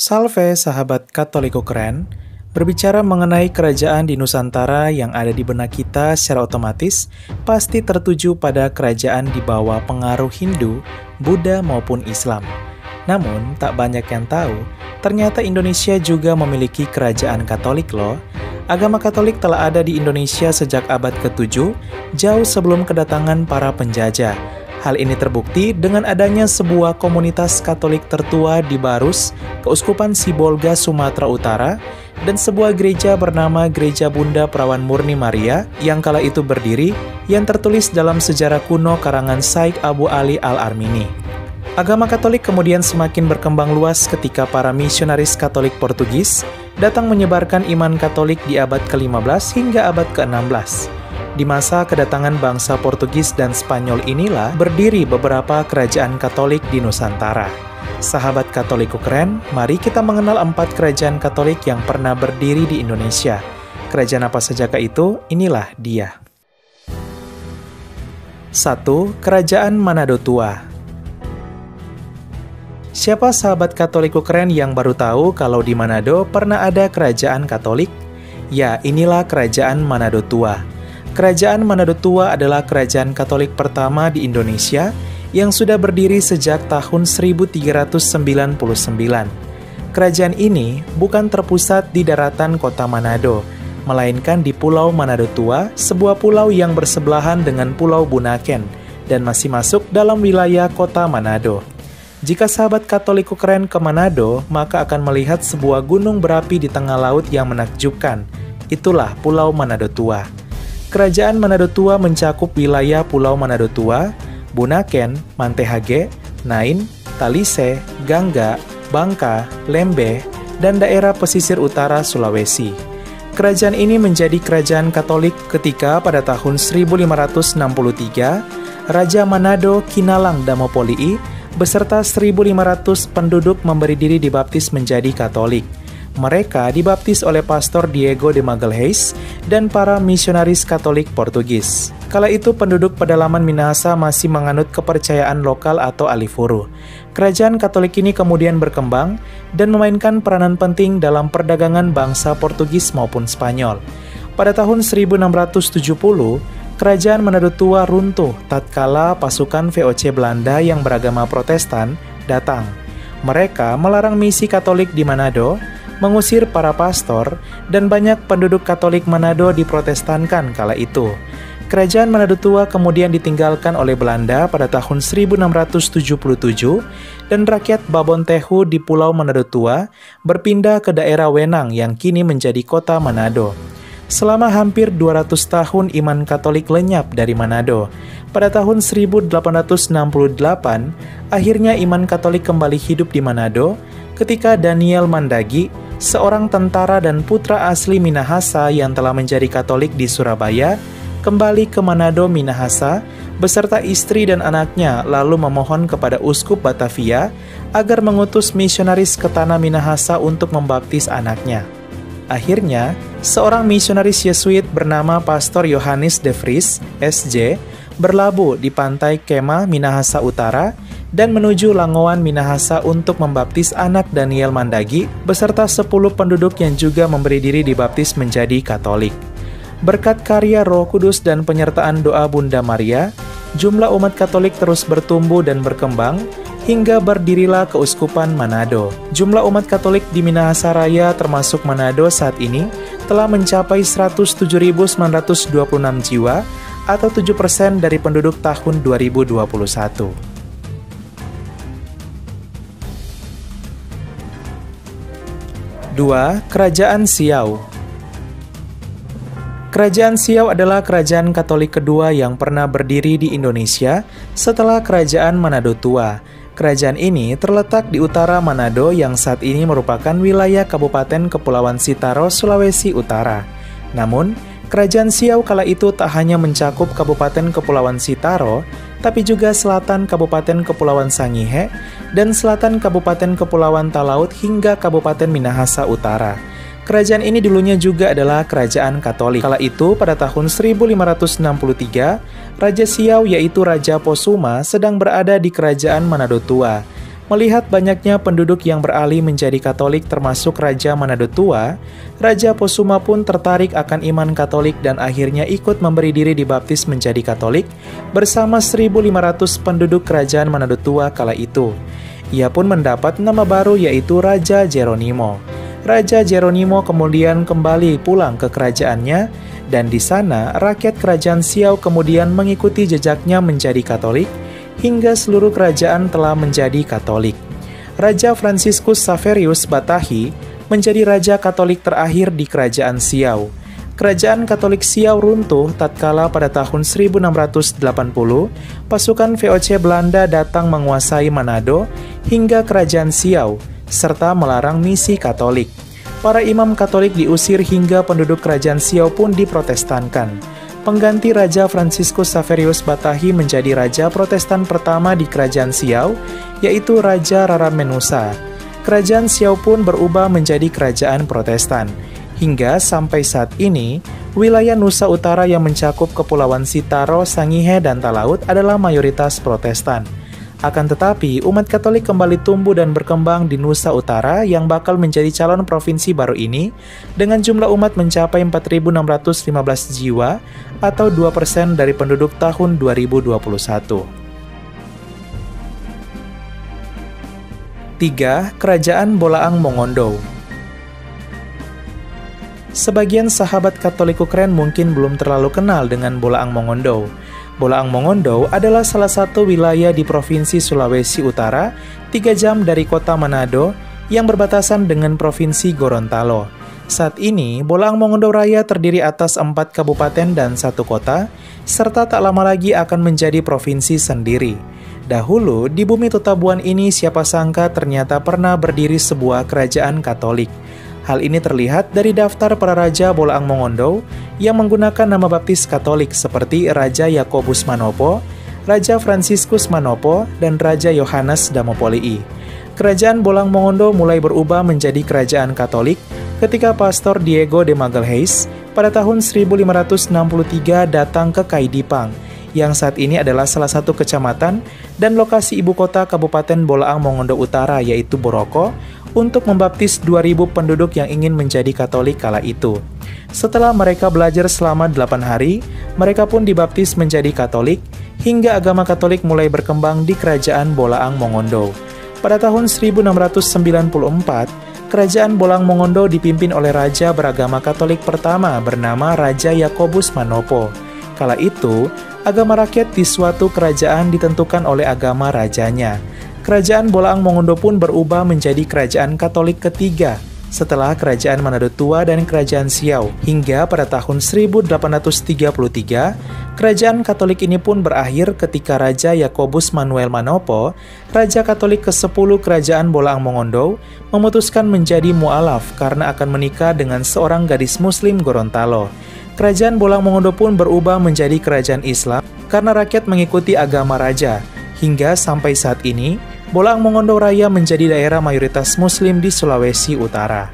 Salve sahabat Katoliko keren, berbicara mengenai kerajaan di Nusantara yang ada di benak kita secara otomatis pasti tertuju pada kerajaan di bawah pengaruh Hindu, Buddha maupun Islam. Namun, tak banyak yang tahu, ternyata Indonesia juga memiliki kerajaan Katolik loh. Agama Katolik telah ada di Indonesia sejak abad ke-7, jauh sebelum kedatangan para penjajah. Hal ini terbukti dengan adanya sebuah komunitas Katolik tertua di Barus, Keuskupan Sibolga, Sumatera Utara, dan sebuah gereja bernama Gereja Bunda Perawan Murni Maria yang kala itu berdiri, yang tertulis dalam sejarah kuno karangan Syekh Abu Ali Al-Armini. Agama Katolik kemudian semakin berkembang luas ketika para misionaris Katolik Portugis datang menyebarkan iman Katolik di abad ke-15 hingga abad ke-16. Di masa kedatangan bangsa Portugis dan Spanyol inilah berdiri beberapa kerajaan Katolik di Nusantara. Sahabat Katoliko keren, mari kita mengenal 4 kerajaan Katolik yang pernah berdiri di Indonesia. Kerajaan apa sajakah itu? Inilah dia. 1. Kerajaan Manado Tua. Siapa sahabat Katoliko keren yang baru tahu kalau di Manado pernah ada kerajaan Katolik? Ya, inilah kerajaan Manado Tua. Kerajaan Manado Tua adalah kerajaan Katolik pertama di Indonesia yang sudah berdiri sejak tahun 1399. Kerajaan ini bukan terpusat di daratan kota Manado, melainkan di Pulau Manado Tua, sebuah pulau yang bersebelahan dengan Pulau Bunaken dan masih masuk dalam wilayah kota Manado. Jika sahabat Katoliko keren ke Manado, maka akan melihat sebuah gunung berapi di tengah laut yang menakjubkan. Itulah Pulau Manado Tua. Kerajaan Manado Tua mencakup wilayah Pulau Manado Tua, Bunaken, Mantehage, Nain, Talise, Gangga, Bangka, Lembe, dan daerah pesisir utara Sulawesi. Kerajaan ini menjadi kerajaan Katolik ketika pada tahun 1563, Raja Manado Kinalang Damopoli'i beserta 1.500 penduduk memberi diri dibaptis menjadi Katolik. Mereka dibaptis oleh Pastor Diego de Magalhães dan para misionaris Katolik Portugis. Kala itu penduduk pedalaman Minahasa masih menganut kepercayaan lokal atau alifuru. Kerajaan Katolik ini kemudian berkembang dan memainkan peranan penting dalam perdagangan bangsa Portugis maupun Spanyol. Pada tahun 1670, Kerajaan Manado Tua runtuh tatkala pasukan VOC Belanda yang beragama Protestan datang. Mereka melarang misi Katolik di Manado, mengusir para pastor, dan banyak penduduk Katolik Manado diprotestankan kala itu. Kerajaan Manado Tua kemudian ditinggalkan oleh Belanda pada tahun 1677 dan rakyat Babon Tehu di Pulau Manado Tua berpindah ke daerah Wenang yang kini menjadi kota Manado. Selama hampir 200 tahun iman Katolik lenyap dari Manado. Pada tahun 1868, akhirnya iman Katolik kembali hidup di Manado ketika Daniel Mandagi, seorang tentara dan putra asli Minahasa yang telah menjadi Katolik di Surabaya, kembali ke Manado, Minahasa, beserta istri dan anaknya, lalu memohon kepada Uskup Batavia agar mengutus misionaris ke tanah Minahasa untuk membaptis anaknya. Akhirnya, seorang misionaris Yesuit bernama Pastor Johannes de Vries, SJ, berlabuh di pantai Kema, Minahasa Utara, dan menuju Langowan, Minahasa untuk membaptis anak Daniel Mandagi, beserta 10 penduduk yang juga memberi diri dibaptis menjadi Katolik. Berkat karya Roh Kudus dan penyertaan doa Bunda Maria, jumlah umat Katolik terus bertumbuh dan berkembang, hingga berdirilah Keuskupan Manado. Jumlah umat Katolik di Minahasa Raya termasuk Manado saat ini telah mencapai 107.926 jiwa atau 7% dari penduduk tahun 2021. 2. Kerajaan Siau. Kerajaan Siau adalah kerajaan Katolik kedua yang pernah berdiri di Indonesia setelah Kerajaan Manado Tua. Kerajaan ini terletak di utara Manado yang saat ini merupakan wilayah Kabupaten Kepulauan Sitaro, Sulawesi Utara. Namun, Kerajaan Siau kala itu tak hanya mencakup Kabupaten Kepulauan Sitaro, tapi juga selatan Kabupaten Kepulauan Sangihe dan selatan Kabupaten Kepulauan Talaut hingga Kabupaten Minahasa Utara. Kerajaan ini dulunya juga adalah kerajaan Katolik. Kala itu pada tahun 1563, Raja Siau yaitu Raja Posuma sedang berada di Kerajaan Manado Tua. Melihat banyaknya penduduk yang beralih menjadi Katolik termasuk Raja Manado Tua, Raja Posuma pun tertarik akan iman Katolik dan akhirnya ikut memberi diri dibaptis menjadi Katolik bersama 1.500 penduduk Kerajaan Manado Tua kala itu. Ia pun mendapat nama baru yaitu Raja Jeronimo. Raja Jeronimo kemudian kembali pulang ke kerajaannya dan di sana rakyat Kerajaan Siau kemudian mengikuti jejaknya menjadi Katolik hingga seluruh kerajaan telah menjadi Katolik. Raja Franciscus Xaverius Batahi menjadi Raja Katolik terakhir di Kerajaan Siau. Kerajaan Katolik Siau runtuh tatkala pada tahun 1680 pasukan VOC Belanda datang menguasai Manado hingga Kerajaan Siau, serta melarang misi Katolik. Para imam Katolik diusir hingga penduduk Kerajaan Siau pun diprotestankan. Pengganti Raja Franciscus Xaverius Batahi menjadi Raja Protestan pertama di Kerajaan Siau, yaitu Raja Raramenusa. Kerajaan Siau pun berubah menjadi Kerajaan Protestan. Hingga sampai saat ini, wilayah Nusa Utara yang mencakup Kepulauan Sitaro, Sangihe, dan Talaut adalah mayoritas Protestan. Akan tetapi, umat Katolik kembali tumbuh dan berkembang di Nusa Utara yang bakal menjadi calon provinsi baru ini dengan jumlah umat mencapai 4.615 jiwa atau 2% dari penduduk tahun 2021. 3. Kerajaan Bolaang Mongondo. Sebagian sahabat Katolik Ukren mungkin belum terlalu kenal dengan Bolaang Mongondo. Bolaang Mongondo adalah salah satu wilayah di Provinsi Sulawesi Utara, 3 jam dari kota Manado, yang berbatasan dengan Provinsi Gorontalo. Saat ini, Bolaang Mongondo Raya terdiri atas 4 kabupaten dan 1 kota, serta tak lama lagi akan menjadi provinsi sendiri. Dahulu, di bumi Totabuan ini siapa sangka ternyata pernah berdiri sebuah kerajaan Katolik. Hal ini terlihat dari daftar para raja Bolaang Mongondo yang menggunakan nama baptis Katolik seperti Raja Yakobus Manopo, Raja Franciscus Manopo, dan Raja Yohanes Damopolii. Kerajaan Bolaang Mongondo mulai berubah menjadi kerajaan Katolik ketika Pastor Diego de Magalhães pada tahun 1563 datang ke Kaidipang, yang saat ini adalah salah satu kecamatan dan lokasi ibu kota Kabupaten Bolaang Mongondo Utara yaitu Boroko, untuk membaptis 2.000 penduduk yang ingin menjadi Katolik kala itu. Setelah mereka belajar selama 8 hari, mereka pun dibaptis menjadi Katolik, hingga agama Katolik mulai berkembang di Kerajaan Bolaang Mongondo. Pada tahun 1694, Kerajaan Bolaang Mongondo dipimpin oleh raja beragama Katolik pertama bernama Raja Yakobus Manopo. Kala itu, agama rakyat di suatu kerajaan ditentukan oleh agama rajanya. Kerajaan Bolaang Mongondo pun berubah menjadi kerajaan Katolik ketiga setelah Kerajaan Manado Tua dan Kerajaan Siau. Hingga pada tahun 1833, kerajaan Katolik ini pun berakhir ketika Raja Yakobus Manuel Manopo, Raja Katolik ke-10 Kerajaan Bolaang Mongondo, memutuskan menjadi mualaf karena akan menikah dengan seorang gadis Muslim Gorontalo. Kerajaan Bolaang Mongondo pun berubah menjadi kerajaan Islam karena rakyat mengikuti agama raja. Hingga sampai saat ini, Bolaang Mongondo Raya menjadi daerah mayoritas Muslim di Sulawesi Utara.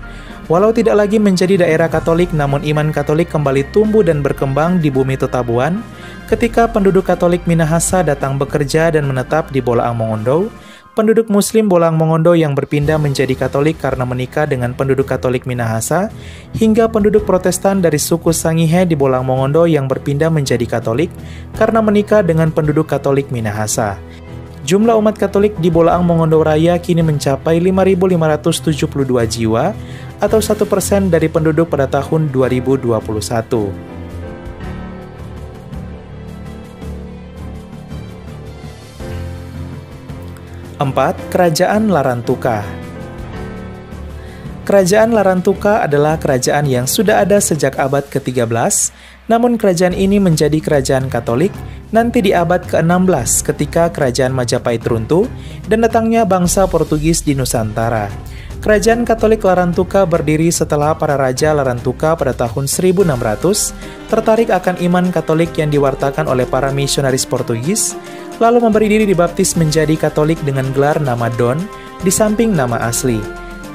Walau tidak lagi menjadi daerah Katolik, namun iman Katolik kembali tumbuh dan berkembang di bumi Totabuan ketika penduduk Katolik Minahasa datang bekerja dan menetap di Bolaang Mongondo. Penduduk Muslim Bolaang Mongondo yang berpindah menjadi Katolik karena menikah dengan penduduk Katolik Minahasa, hingga penduduk Protestan dari suku Sangihe di Bolaang Mongondo yang berpindah menjadi Katolik karena menikah dengan penduduk Katolik Minahasa. Jumlah umat Katolik di Bolaang Mongondo Raya kini mencapai 5.572 jiwa atau 1% dari penduduk pada tahun 2021. 4. Kerajaan Larantuka. Kerajaan Larantuka adalah kerajaan yang sudah ada sejak abad ke-13, namun kerajaan ini menjadi kerajaan Katolik nanti di abad ke-16 ketika kerajaan Majapahit runtuh dan datangnya bangsa Portugis di Nusantara. Kerajaan Katolik Larantuka berdiri setelah para raja Larantuka pada tahun 1600 tertarik akan iman Katolik yang diwartakan oleh para misionaris Portugis, lalu memberi diri dibaptis menjadi Katolik dengan gelar nama Don di samping nama asli.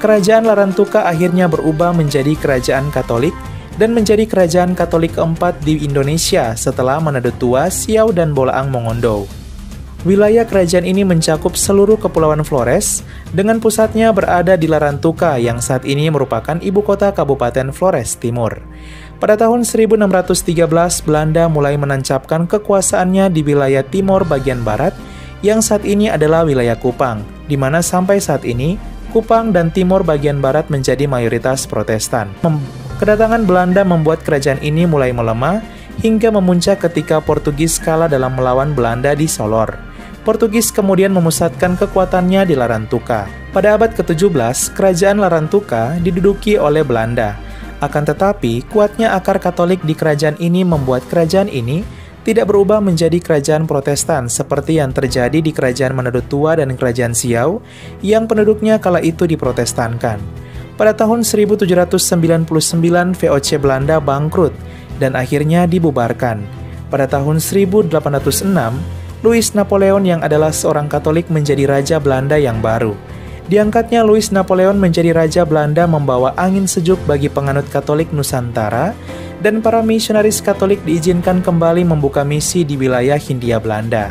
Kerajaan Larantuka akhirnya berubah menjadi Kerajaan Katolik dan menjadi Kerajaan Katolik keempat di Indonesia setelah Manado Tua, Siau, dan Bolaang Mongondo. Wilayah kerajaan ini mencakup seluruh Kepulauan Flores, dengan pusatnya berada di Larantuka yang saat ini merupakan ibu kota Kabupaten Flores Timur. Pada tahun 1613, Belanda mulai menancapkan kekuasaannya di wilayah timur bagian barat, yang saat ini adalah wilayah Kupang, di mana sampai saat ini, Kupang dan timur bagian barat menjadi mayoritas Protestan. Kedatangan Belanda membuat kerajaan ini mulai melemah, hingga memuncak ketika Portugis kalah dalam melawan Belanda di Solor. Portugis kemudian memusatkan kekuatannya di Larantuka. Pada abad ke-17, kerajaan Larantuka diduduki oleh Belanda. Akan tetapi, kuatnya akar Katolik di kerajaan ini membuat kerajaan ini tidak berubah menjadi kerajaan Protestan seperti yang terjadi di kerajaan Manado Tua dan kerajaan Siau yang penduduknya kala itu diprotestankan. Pada tahun 1799, VOC Belanda bangkrut dan akhirnya dibubarkan. Pada tahun 1806, Louis Napoleon yang adalah seorang Katolik menjadi Raja Belanda yang baru. Diangkatnya Louis Napoleon menjadi Raja Belanda membawa angin sejuk bagi penganut Katolik Nusantara, dan para misionaris Katolik diizinkan kembali membuka misi di wilayah Hindia Belanda.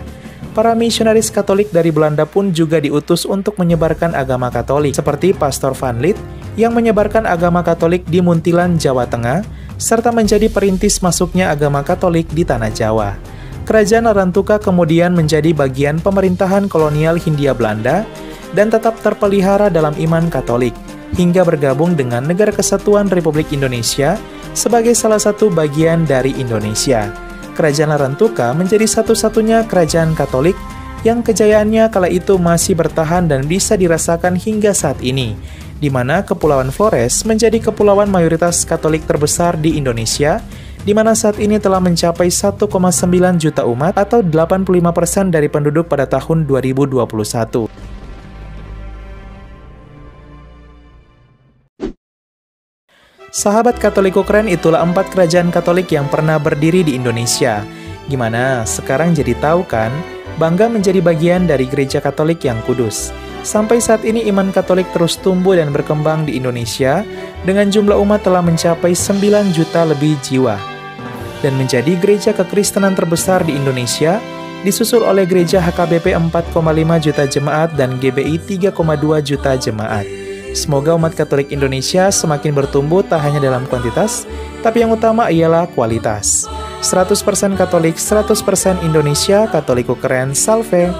Para misionaris Katolik dari Belanda pun juga diutus untuk menyebarkan agama Katolik, seperti Pastor Van Lith yang menyebarkan agama Katolik di Muntilan, Jawa Tengah, serta menjadi perintis masuknya agama Katolik di Tanah Jawa. Kerajaan Larantuka kemudian menjadi bagian pemerintahan kolonial Hindia Belanda dan tetap terpelihara dalam iman Katolik, hingga bergabung dengan Negara Kesatuan Republik Indonesia sebagai salah satu bagian dari Indonesia. Kerajaan Larantuka menjadi satu-satunya kerajaan Katolik yang kejayaannya kala itu masih bertahan dan bisa dirasakan hingga saat ini, di mana Kepulauan Flores menjadi kepulauan mayoritas Katolik terbesar di Indonesia, di mana saat ini telah mencapai 1,9 juta umat atau 85% dari penduduk pada tahun 2021. Sahabat Katoliko keren, itulah 4 kerajaan Katolik yang pernah berdiri di Indonesia. Gimana? Sekarang jadi tahu kan? Bangga menjadi bagian dari gereja Katolik yang kudus. Sampai saat ini iman Katolik terus tumbuh dan berkembang di Indonesia dengan jumlah umat telah mencapai 9 juta lebih jiwa dan menjadi gereja kekristenan terbesar di Indonesia, disusul oleh gereja HKBP 4,5 juta jemaat dan GBI 3,2 juta jemaat. Semoga umat Katolik Indonesia semakin bertumbuh tak hanya dalam kuantitas, tapi yang utama ialah kualitas. 100% Katolik, 100% Indonesia, Katoliko keren, salve!